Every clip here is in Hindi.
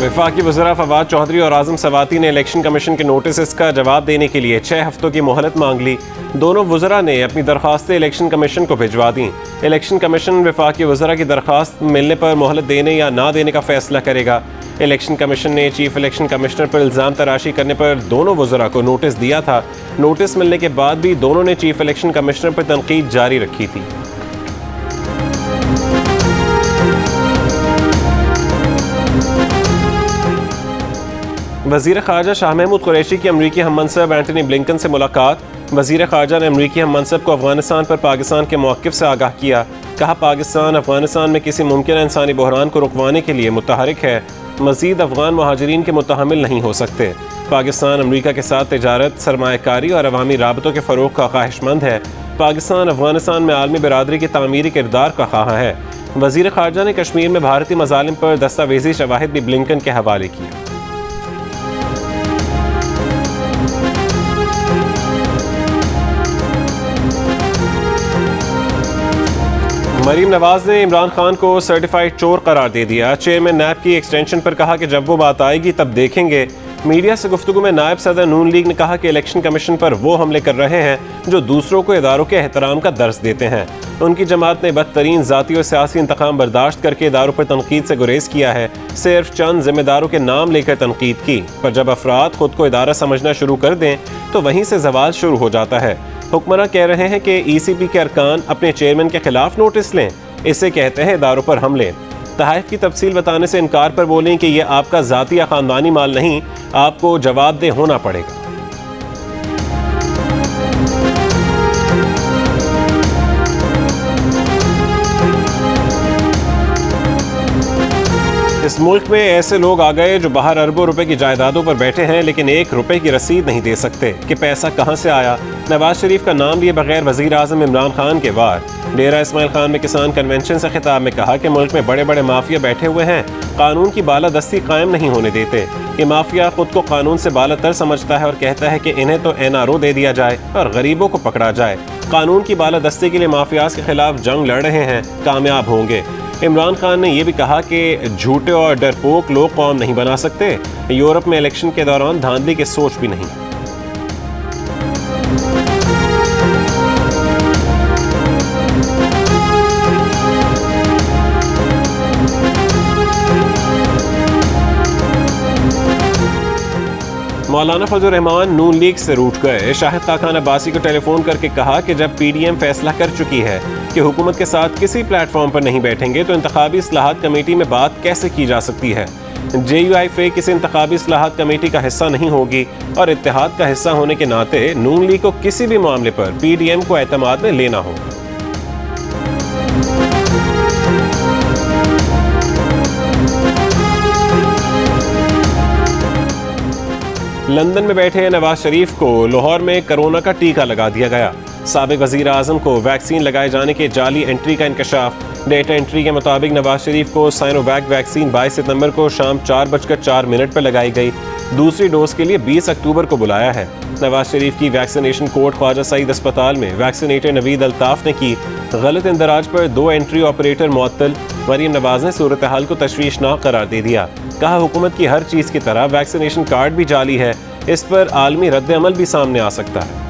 वफाकी वज़रा फवाद चौधरी और आज़म सवाती ने इलेक्शन कमीशन के नोटिस का जवाब देने के लिए 6 हफ्तों की मोहलत मांग ली। दोनों वज़रा ने अपनी दरख्वास्तें इलेक्शन कमीशन को भिजवा दी। इलेक्शन कमीशन वफाकी वज़रा की दरख्वास्त मिलने पर मोहलत देने या ना देने का फैसला करेगा। इलेक्शन कमीशन ने चीफ इलेक्शन कमिश्नर पर इल्ज़ाम तराशी करने पर दोनों वज़रा को नोटिस दिया था। नोटिस मिलने के बाद भी दोनों ने चीफ इलेक्शन कमिश्नर पर तनकीद जारी रखी थी। वज़ीर ख़ारजा शाह महमूद कुरैशी की अमरीकी हम मनसब एंटनी ब्लिंकन से मुलाकात। वज़ीर ख़ारजा ने अमरीकी हम मनसब को अफ़गानिस्तान पर पाकिस्तान के मौक़िफ़ से आगाह किया। कहा, पाकिस्तान अफ़गानिस्तान में किसी मुमकिन इंसानी बहरान को रुकवाने के लिए मुतहरिक है। मज़ीद अफ़गान महाजरीन के मुतहमिल नहीं हो सकते। पाकिस्तान अमरीका के साथ तिजारत, सरमायाकारी और अवामी राबतों के फ़रोग़ का ख्वाहिशमंद है। पाकिस्तान अफ़गानिस्तान में आलमी बिरादरी की तामीरी किरदार का ख्वाह है। वज़ीर ख़ारजा ने कश्मीर में भारतीय मज़ालिम पर दस्तावेज़ी शवाहिद भी ब्लिंकन के हवाले किए। मरीम नवाज ने इमरान खान को सर्टिफाइड चोर करार दे दिया। चेयरमैन नैब की एक्सटेंशन पर कहा कि जब वो बात आएगी तब देखेंगे। मीडिया से गुफ्तगू में नायब सदर नून लीग ने कहा कि इलेक्शन कमीशन पर वो हमले कर रहे हैं जो दूसरों को इदारों के एहतराम का दर्स देते हैं। उनकी जमात ने बदतरीन ज़ाती और सियासी इंतकाम बर्दाश्त करके इदारों पर तनकीद से गुरेज किया है। सिर्फ चंद जिम्मेदारों के नाम लेकर तनकीद की, पर जब अफराद खुद को इदारा समझना शुरू कर दें तो वहीं से जवाल शुरू हो जाता है। हुक्मरान कह रहे हैं कि ECB के अरकान अपने चेयरमैन के खिलाफ नोटिस लें, इसे कहते हैं इदारों पर हमले। तहाइफ की तफसील बताने से इनकार पर बोलें कि यह आपका ज़ाती या ख़ानदानी माल नहीं, आपको जवाबदेह होना पड़ेगा। इस मुल्क में ऐसे लोग आ गए जो बाहर अरबों रुपए की जायदादों पर बैठे हैं लेकिन 1 रुपए की रसीद नहीं दे सकते कि पैसा कहां से आया। नवाज शरीफ का नाम लिए बगैर वजीर आजम इमरान खान के वार। डेरा इस्माइल खान में किसान कन्वेंशन से खिताब में कहा कि मुल्क में बड़े बड़े माफिया बैठे हुए हैं, कानून की बालादस्ती कायम नहीं होने देते। ये माफिया खुद को कानून से बालातर समझता है और कहता है कि इन्हें तो NRO दे दिया जाए और गरीबों को पकड़ा जाए। कानून की बालादस्ती के लिए माफियाज के खिलाफ जंग लड़ रहे हैं, कामयाब होंगे। इमरान खान ने यह भी कहा कि झूठे और डरपोक लोग कौम नहीं बना सकते। यूरोप में इलेक्शन के दौरान धांधली की सोच भी नहीं। मौलाना फजल रहमान नून लीग से रूठ गए। शाहिद खान अब्बासी को टेलीफोन करके कहा कि जब PDM फैसला कर चुकी है कि हुकूमत के साथ किसी प्लेटफॉर्म पर नहीं बैठेंगे तो इंतखाबी इस्लाहात कमेटी में बात कैसे की जा सकती है। JUI किसी इंतखाबी इस्लाहात कमेटी का हिस्सा नहीं होगी और इत्तेहाद का हिस्सा होने के नाते नून लीग को किसी भी मामले पर PDM को एतमाद में लेना होगा। लंदन में बैठे नवाज शरीफ को लाहौर में कोरोना का टीका लगा दिया गया। साबिक वजीर आजम को वैक्सीन लगाए जाने के जाली एंट्री का इंकशाफ। डेटा एंट्री के मुताबिक नवाज शरीफ को साइनोवैक वैक्सीन 22 सितंबर को शाम 4:04 पर लगाई गई। दूसरी डोज के लिए 20 अक्टूबर को बुलाया है। नवाज शरीफ की वैक्सीनेशन कोर्ट ख्वाजा सईद अस्पताल में वैक्सीनेटर नवीद अल्ताफ ने की। गलत इंदराज पर 2 एंट्री ऑपरेटर मुअत्तल। मरीम नवाज ने सूरत हाल को तशवीशनाक करार दे दिया। कहा, हुकूमत की हर चीज़ की तरह वैक्सीनेशन कार्ड भी जाली है, इस पर आलमी रद्द अमल भी सामने आ सकता है।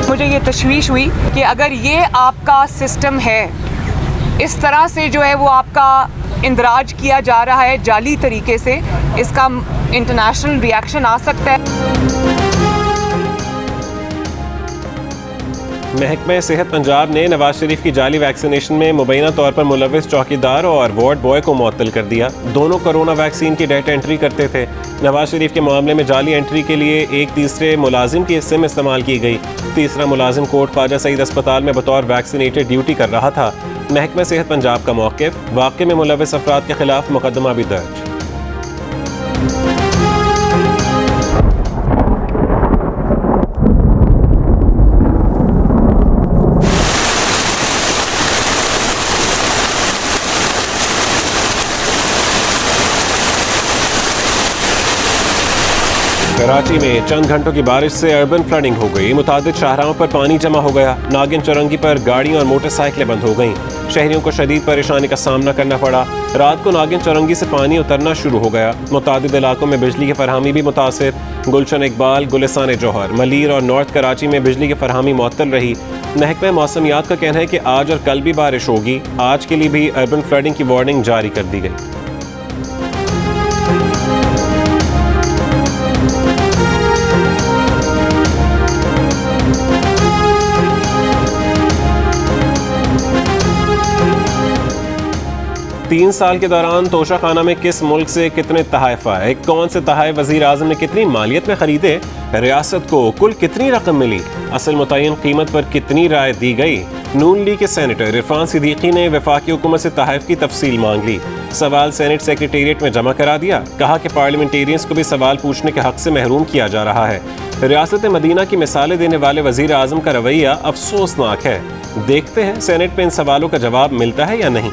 मुझे ये तशवीश हुई कि अगर ये आपका सिस्टम है, इस तरह से जो है वो आपका इंदराज किया जा रहा है जाली तरीके से, इसका इंटरनेशनल रिएक्शन आ सकता है। महकमा सेहत पंजाब ने नवाज शरीफ की जाली वैक्सीनेशन में मुबैना तौर पर मुलविस चौकीदार और वार्ड बॉय को मुअत्तल कर दिया। दोनों कोरोना वैक्सीन की डेटा एंट्री करते थे। नवाज शरीफ के मामले में जाली एंट्री के लिए एक तीसरे मुलाजिम की सिम इस्तेमाल की गई। तीसरा मुलाजिम कोर्ट ख्वाजा सईद अस्पताल में बतौर वैक्सीनेटर ड्यूटी कर रहा था। महकमा सेहत पंजाब का मौक़िफ़, वाक़े में मुलविस अफराद के खिलाफ मुकदमा भी दर्ज। कराची में चंद घंटों की बारिश से अर्बन फ्लडिंग हो गई। मुतादिद शाहराहों पर पानी जमा हो गया। नागिन चौरंगी पर गाड़ियां और मोटरसाइकिलें बंद हो गईं। शहरियों को शदीद परेशानी का सामना करना पड़ा। रात को नागिन चौरंगी से पानी उतरना शुरू हो गया। मुतादिद इलाकों में बिजली की फरहमी भी मुतासिर। गुलशन इकबाल, गुलिस्तान जौहर, मलीर और नॉर्थ कराची में बिजली की फरहमी मुअत्तल रही। महकमा मौसमियात का कहना है कि आज और कल भी बारिश होगी। आज के लिए भी अर्बन फ्लडिंग की वार्निंग जारी कर दी गई। तीन साल के दौरान तोशाखाना में किस मुल्क से कितने तहफ़ आए, कौन से तहफ़ वज़ीर आज़म ने कितनी मालियत में ख़रीदे, रियासत को कुल कितनी रकम मिली, असल मुतय्यन कीमत पर कितनी राय दी गई। नून लीग के सेनेटर इरफान सिद्दीकी ने वफाकी हुकूमत से तहफ़ की तफसील मांग ली। सवाल सेनेट सेक्रेटेरिएट में जमा करा दिया। कहा कि पार्लियामेंटेरियंस को भी सवाल पूछने के हक से महरूम किया जा रहा है। रियासत मदीना की मिसालें देने वाले वज़ीर आज़म का रवैया अफसोसनाक है। देखते हैं सेनेट में इन सवालों का जवाब मिलता है या नहीं।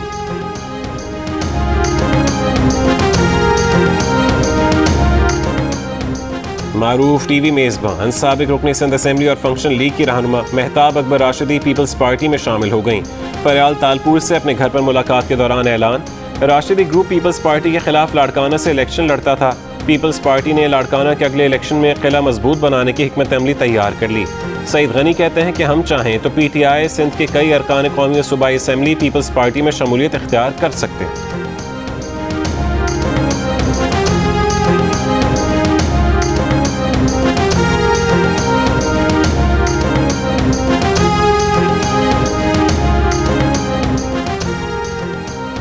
मारूफ टीवी मेज़बान साबिक रुकन सिंध असेंबली और फंक्शन लीग की रहनुमा महताब अकबर राशिदी पीपल्स पार्टी में शामिल हो गईं। फरियाल तालपुर से अपने घर पर मुलाकात के दौरान ऐलान। राशिदी ग्रुप पीपल्स पार्टी के खिलाफ लाड़काना से इलेक्शन लड़ता था। पीपल्स पार्टी ने लाड़काना के अगले इलेक्शन में किला मजबूत बनाने की हिकमत अमली तैयार कर ली। सईद गनी कहते हैं कि हम चाहें तो PTI सिंध के कई अरकान कौमी सूबाई असेंबली पीपल्स पार्टी में शमूलियत इख्तियार कर सकते हैं।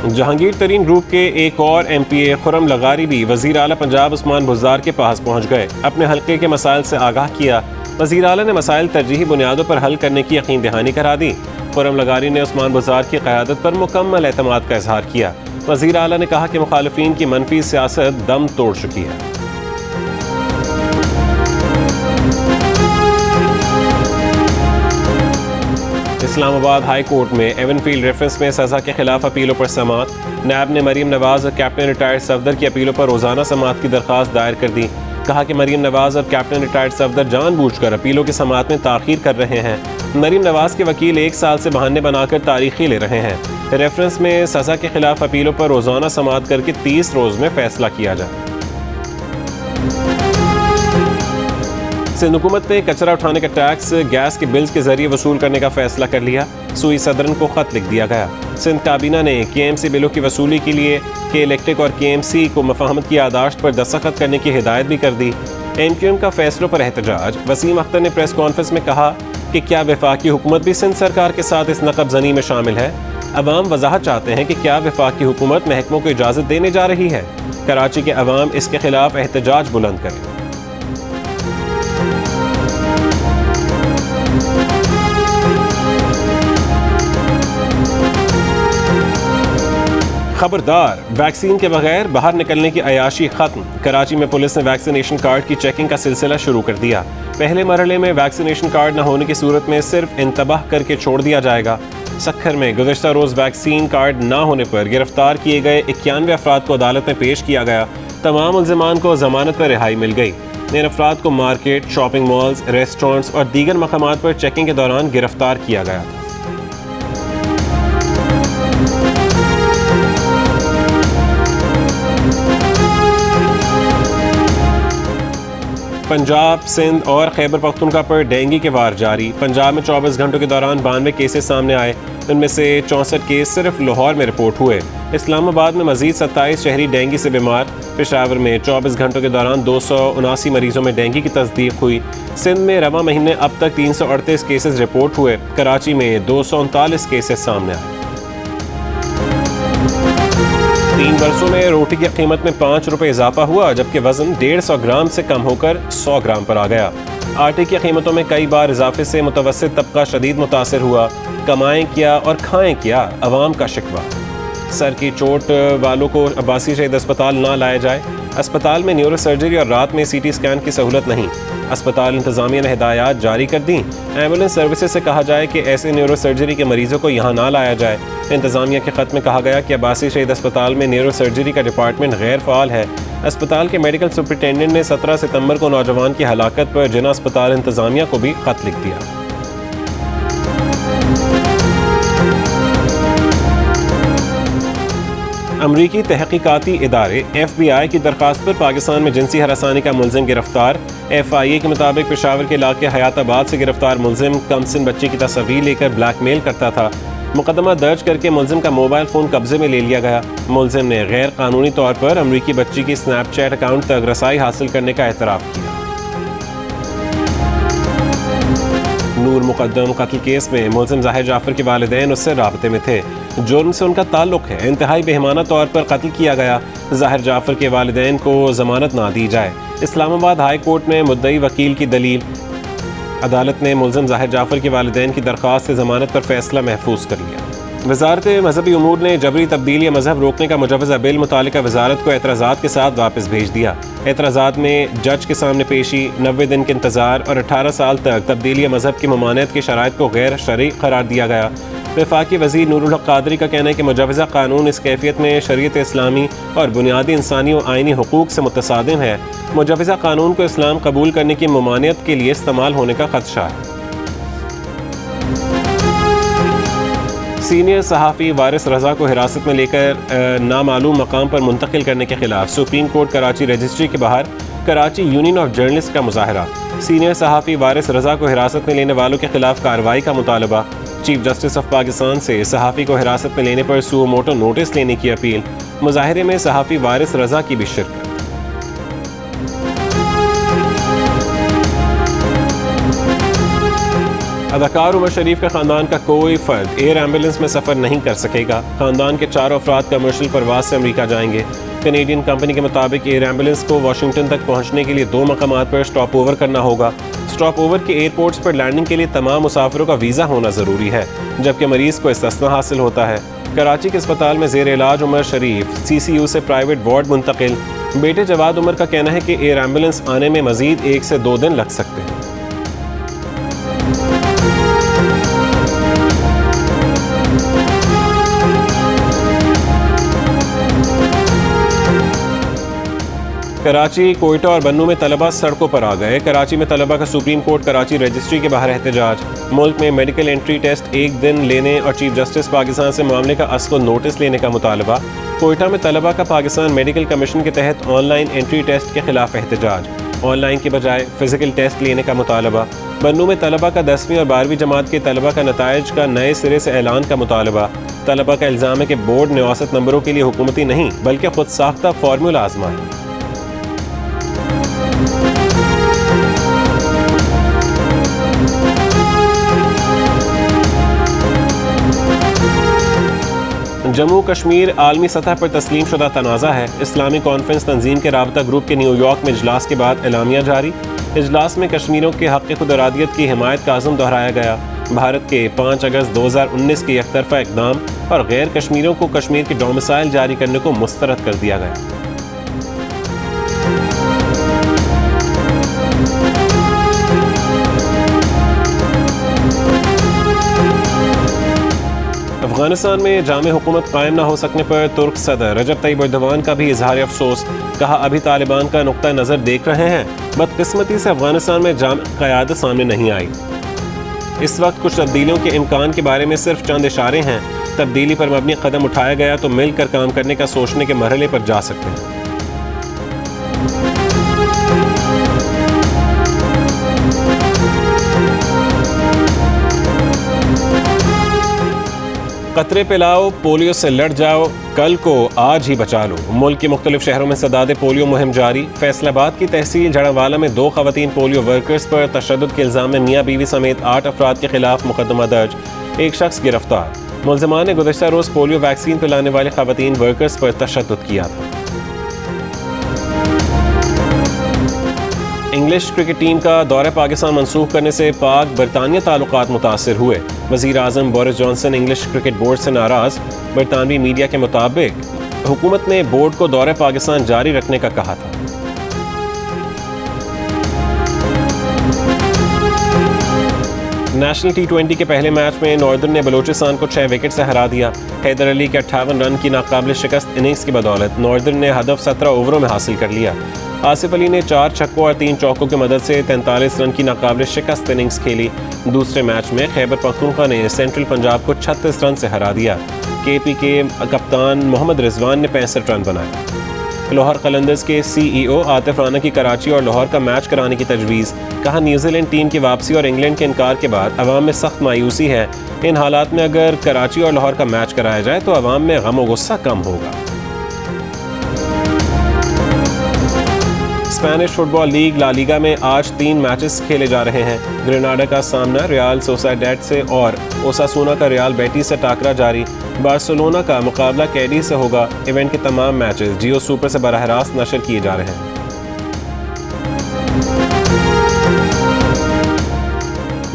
जहांगीर तरीन ग्रुप के एक और MPA खुरम लगारी भी वज़ीर आला पंजाब उस्मान बुज़दार के पास पहुंच गए। अपने हल्के के मसाइल से आगाह किया। वज़ीर आला ने मसाइल तरजीही बुनियादों पर हल करने की यकीन दहानी करा दी। खुरम लगारी ने उस्मान बुज़दार की क़यादत पर मुकम्मल एतमाद का इजहार किया। वज़ीर आला ने कहा कि मुखालिफिन की मनफी सियासत दम तोड़ चुकी है। इस्लामाबाद हाई कोर्ट में एवनफील्ड रेफरेंस में सज़ा के खिलाफ अपीलों पर समाअत। नैब ने मरीम नवाज और कैप्टन रिटायर्ड सफदर की अपीलों पर रोज़ाना समाअत की दरख्वास्त दायर कर दी। कहा कि मरीम नवाज और कैप्टन रिटायर्ड सफदर जानबूझकर अपीलों की समाअत में ताख़ीर कर रहे हैं। मरीम नवाज के वकील 1 साल से बहाने बनाकर तारीखी ले रहे हैं। रेफरेंस में सज़ा के खिलाफ अपीलों पर रोज़ाना समाअत करके 30 रोज़ में फैसला किया जाए। सिंध हुकूमत ने कचरा उठाने का टैक्स गैस के बिल्स के जरिए वसूल करने का फैसला कर लिया। सूई सदरन को खत लिख दिया गया। सिंध काबीना ने KMC बिलों की वसूली के लिए इलेक्ट्रिक और KMC को मफाहमत की यादाश्त पर दस्तखत करने की हिदायत भी कर दी। MQM का फैसलों पर एहतजाज। वसीम अख्तर ने प्रेस कॉन्फ्रेंस में कहा कि क्या वफाकी हुकूमत भी सिंध सरकार के साथ इस नक़ब ज़नी में शामिल है। अवाम वजाहत चाहते हैं कि क्या वफाकी हुकूमत महकमों को इजाज़त देने जा रही है। कराची के अवाम इसके खिलाफ एहतजाज बुलंद करें। खबरदार, वैक्सीन के बगैर बाहर निकलने की अयाशी खत्म। कराची में पुलिस ने वैक्सीनेशन कार्ड की चेकिंग का सिलसिला शुरू कर दिया। पहले मरहले में वैक्सीनेशन कार्ड न होने की सूरत में सिर्फ इंतबाह करके छोड़ दिया जाएगा। सक्खर में गुज़श्ता रोज़ वैक्सीन कार्ड न होने पर गिरफ्तार किए गए 91 अफराद को अदालत में पेश किया गया। तमाम मुल्ज़िमान को जमानत पर रिहाई मिल गई। इन अफराद को मार्केट, शॉपिंग मॉल्स, रेस्टोरेंट्स और दीगर मकामात पर चेकिंग के दौरान गिरफ्तार किया गया था। पंजाब, सिंध और खैबर पख्तूनख्वा पर डेंगू के वार जारी। पंजाब में 24 घंटों के दौरान 92 केसेस सामने आए। इनमें से 64 केस सिर्फ लाहौर में रिपोर्ट हुए। इस्लामाबाद में मजीद 27 शहरी डेंगू से बीमार। पेशावर में 24 घंटों के दौरान 279 मरीजों में डेंगू की तस्दीक हुई। सिंध में रवा महीने अब तक 338 केसेस रिपोर्ट हुए। कराची में 239 केसेस सामने आए। 3 वर्षों में रोटी की कीमत में 5 रुपये इजाफा हुआ, जबकि वजन 150 ग्राम से कम होकर 100 ग्राम पर आ गया। आटे की कीमतों में कई बार इजाफे से मुतवस्सित तबका शदीद मुतासर हुआ। कमाएं क्या और खाएं क्या, अवाम का शिकवा। सर की चोट वालों को अब्बासी शहीद अस्पताल ना लाया जाए। अस्पताल में न्यूरो सर्जरी और रात में CT स्कैन की सहूलत नहीं। अस्पताल इंतजामिया ने हिदायत जारी कर दी। एम्बुलेंस सर्विसेज से कहा जाए कि ऐसे न्यूरो सर्जरी के मरीजों को यहाँ ना लाया जाए। इंतजामिया के खत में कहा गया कि अब्बासी शहीद अस्पताल में न्यूरो सर्जरी का डिपार्टमेंट गैर फ़ाल है। अस्पताल के मेडिकल सुपरिटेंडेंट ने 17 सितंबर को नौजवान की हलाकत पर जिना अस्पताल इंतजामिया को भी खत लिख दिया। अमरीकी तहकीकाती इदारे FBI की दरख्वास्त पर पाकिस्तान में जिनसी हरासानी का मुलजिम गिरफ्तार। FIA के मुताबिक पेशावर के इलाके हयाताबाद से गिरफ्तार मुलजिम कमसिन बच्ची की तस्वीर लेकर ब्लैकमेल करता था। मुकदमा दर्ज करके मुलजिम का मोबाइल फ़ोन कब्जे में ले लिया गया। मुलजिम ने गैर कानूनी तौर पर अमरीकी बच्ची की स्नैपचैट अकाउंट तक रसाई हासिल करने का एतराफ़ किया। नूर मुकद्दम कत्ल केस में मुलजिम ज़ाहिर जाफर के वालिदैन उससे राबते में थे। जुर्म से उनका ताल्लुक है। इंतहाई बेहमाना तौर पर कत्ल किया गया। ज़ाहिर जाफर के वालिदैन को ज़मानत ना दी जाए। इस्लामाबाद हाई कोर्ट में मुद्दई वकील की दलील। अदालत ने मुलजिम ज़ाहिर जाफर के वालिदैन की दरख्वास्त से ज़मानत पर फैसला महफूज कर लिया। वज़ारत मजहबी उमूर ने जबरी तब्दीली मजहब रोकने का मुजवज़ा बिल मुतालिका वज़ारत को एतराज़ात के साथ वापस भेज दिया। एतराज़ात में जज के सामने पेशी, 90 दिन के इंतज़ार और 18 साल तक तब्दीली मजहब की ममानियत की शराइत को गैर शरई करार दिया गया। वफाकी वज़ीर नूरुल हक क़ादरी का कहना है कि मुजवज़ा कानून इस कैफियत में शरीयत इस्लामी और बुनियादी इंसानी और आइनी हुकूक से मुतसादिम है। मुजवज़ा कानून को इस्लाम कबूल करने की ममानियत के लिए इस्तेमाल होने का खदशा है। सीनियर सहाफ़ी वारिस रज़ा को हिरासत में लेकर नामालूम मकाम पर मुंतकिल करने के खिलाफ सुप्रीम कोर्ट कराची रजिस्ट्री के बाहर कराची यूनियन ऑफ जर्नलिस्ट का मुजाहरा। सीनियर सहाफ़ी वारिस रज़ा को हिरासत में लेने वालों के खिलाफ कार्रवाई का मुतालबा। चीफ जस्टिस ऑफ पाकिस्तान से सहाफ़ी को हिरासत में लेने पर सुओ मोटो नोटिस लेने की अपील। मुजाहरे में सहाफ़ी वारिस रज़ा की भी शिरकत। अदाकार उमर शरीफ के ख़ानदान का कोई फ़र्द एयर एम्बुलेंस में सफ़र नहीं कर सकेगा। ख़ानदान के 4 अफराद कमर्शियल परवाज से अमेरिका जाएंगे। कैनेडियन कंपनी के मुताबिक एयर एम्बुलेंस को वाशिंगटन तक पहुंचने के लिए 2 मकामात पर स्टॉप ओवर करना होगा। स्टॉप ओवर के एयरपोर्ट्स पर लैंडिंग के लिए तमाम मुसाफिरों का वीज़ा होना ज़रूरी है, जबकि मरीज़ को इस्तिस्ना हासिल होता है। कराची के अस्पताल में ज़ेर इलाज उमर शरीफ CCU से प्राइवेट वार्ड मुंतकिल। बेटे जवाद उमर का कहना है कि एयर एम्बुलेंस आने में मज़ीद 1 से 2 दिन लग सकते हैं। कराची, कोयटा और बन्नू में तलबा सड़कों पर आ गए। कराची में तलबा का सुप्रीम कोर्ट कराची रजिस्ट्री के बाहर एहतजाज। मुल्क में मेडिकल एंट्री टेस्ट 1 दिन लेने और चीफ जस्टिस पाकिस्तान से मामले का अस्ल नोटिस लेने का मुतालबा। कोयटा में तलबा का पाकिस्तान मेडिकल कमीशन के तहत ऑनलाइन एंट्री टेस्ट के खिलाफ एहतजाज। ऑनलाइन के बजाय फिजिकल टेस्ट लेने का मुतालबा। बन्नू में तलबा का 10वीं और 12वीं जमात के तलबा का नताइज का नए सिरे से ऐलान का मुतालबा। तलबा का इल्ज़ाम है कि बोर्ड ने औसत नंबरों के लिए हुकूमती नहीं बल्कि खुद साख्ता फार्मूला आजमाया। जम्मू कश्मीर आलमी सतह पर तस्लीम शुदा तनाज़ा है। इस्लामी कॉन्फ्रेंस तंजीम के राबता ग्रुप के न्यूयॉर्क में इजलास के बाद एलामिया जारी। इजलास में कश्मीरियों के हक़ खुद इरादियत की हिमायत का अज़्म दोहराया गया। भारत के 5 अगस्त 2019 के एकतरफा इक़दाम और गैर कश्मीरियों को कश्मीर की डोमिसाइल जारी करने को मुस्तरद कर दिया गया। अफगानिस्तान में जामे हुकूमत कायम न हो सकने पर तुर्क सदर रजब तैयब एर्दोगान का भी इजहार अफसोस। कहा, अभी तालिबान का नुक्ता नज़र देख रहे हैं। बदकिस्मती से अफगानिस्तान में जाम क़यादत सामने नहीं आई। इस वक्त कुछ तब्दीलियों के इम्कान के बारे में सिर्फ चंद इशारे हैं। तब्दीली पर मबनी कदम उठाया गया तो मिलकर काम करने का सोचने के मरहले पर जा सकते हैं। कतरे पिलाओ, पोलियो से लड़ जाओ, कल को आज ही बचा लो। मुल्क के मुख्तलिफ शहरों में सदादे पोलियो मुहिम जारी। फैसलाबाद की तहसील झड़ावाला में 2 ख़वातीन पोलियो वर्कर्स पर तशद्दुद के इल्ज़ाम में मियाँ बीवी समेत 8 अफराद के खिलाफ मुकदमा दर्ज। 1 शख्स गिरफ्तार। मुलज़िमान ने गुज़श्ता रोज़ पोलियो वैक्सीन पिलाने वाले ख़वातीन वर्कर्स पर तशद्दुद किया था। इंग्लिश क्रिकेट टीम का दौरा पाकिस्तान मनसूख करने से पाक बरतानिया ताल्लुकात मुतासिर हुए। वज़ीर आज़म Boris Johnson English cricket board से नाराज़। बरतानवी मीडिया के मुताबिक हुकूमत ने बोर्ड को दौरे पाकिस्तान जारी रखने का कहा था। नेशनल T20 के पहले मैच में नॉर्दर्न ने बलूचिस्तान को 6 विकेट से हरा दिया। हैदर अली के 58 रन की नाकाबिल शिकस्त इनिंग्स की बदौलत नॉर्दर्न ने हदफ 17 ओवरों में हासिल कर लिया। आसिफ अली ने 4 छक्कों और 3 चौकों की मदद से 43 रन की नाकाबिल शिकस्त इनिंग्स खेली। दूसरे मैच में खैबर पख्तूनख्वा ने सेंट्रल पंजाब को 36 रन से हरा दिया। KP के कप्तान मोहम्मद रिजवान ने 65 रन बनाए। लाहौर कलंदर्स के CEO आतिफ राना की कराची और लाहौर का मैच कराने की तजवीज़। कहा, न्यूजीलैंड टीम की वापसी और इंग्लैंड के इनकार के बाद अवाम में सख्त मायूसी है। इन हालात में अगर कराची और लाहौर का मैच कराया जाए तो अवाम में गम और गुस्सा कम होगा। Spanish football league La Liga में आज 3 मैचेस खेले जा रहे हैं। ग्रेनाडा का सामना रियल सोसाइडेड से और ओसासुना का रियल बेटिस से टाकरा जारी। बार्सिलोना का मुकाबला कैडिज से होगा। इवेंट के तमाम मैचेस जियो सुपर से बराह रास्त नशर किए जा रहे हैं।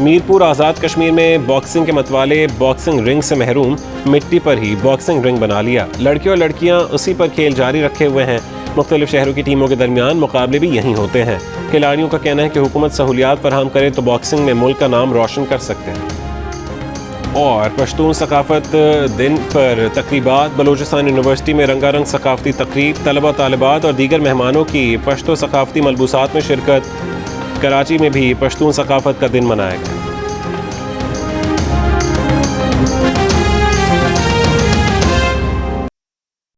मीरपुर आज़ाद कश्मीर में बॉक्सिंग के मतवाले बॉक्सिंग रिंग से महरूम, मिट्टी पर ही बॉक्सिंग रिंग बना लिया। लड़के और लड़कियां उसी पर खेल जारी रखे हुए हैं। मुख्तलिफ शहरों की टीमों के दरमियान मुकाबले भी यहीं होते हैं। खिलाड़ियों का कहना है कि हुकूमत सहूलियात फराहम करे तो बॉक्सिंग में मुल्क का नाम रोशन कर सकते हैं। और पश्तून सकाफत दिन पर तकरीबात। बलूचिस्तान यूनिवर्सिटी में रंगारंग सकाफती तकरीब। तलबा तालिबात और दीगर मेहमानों की पश्तो सकाफती मलबूसात में शिरकत। कराची में भी पश्तून सकाफत का दिन मनाया गया।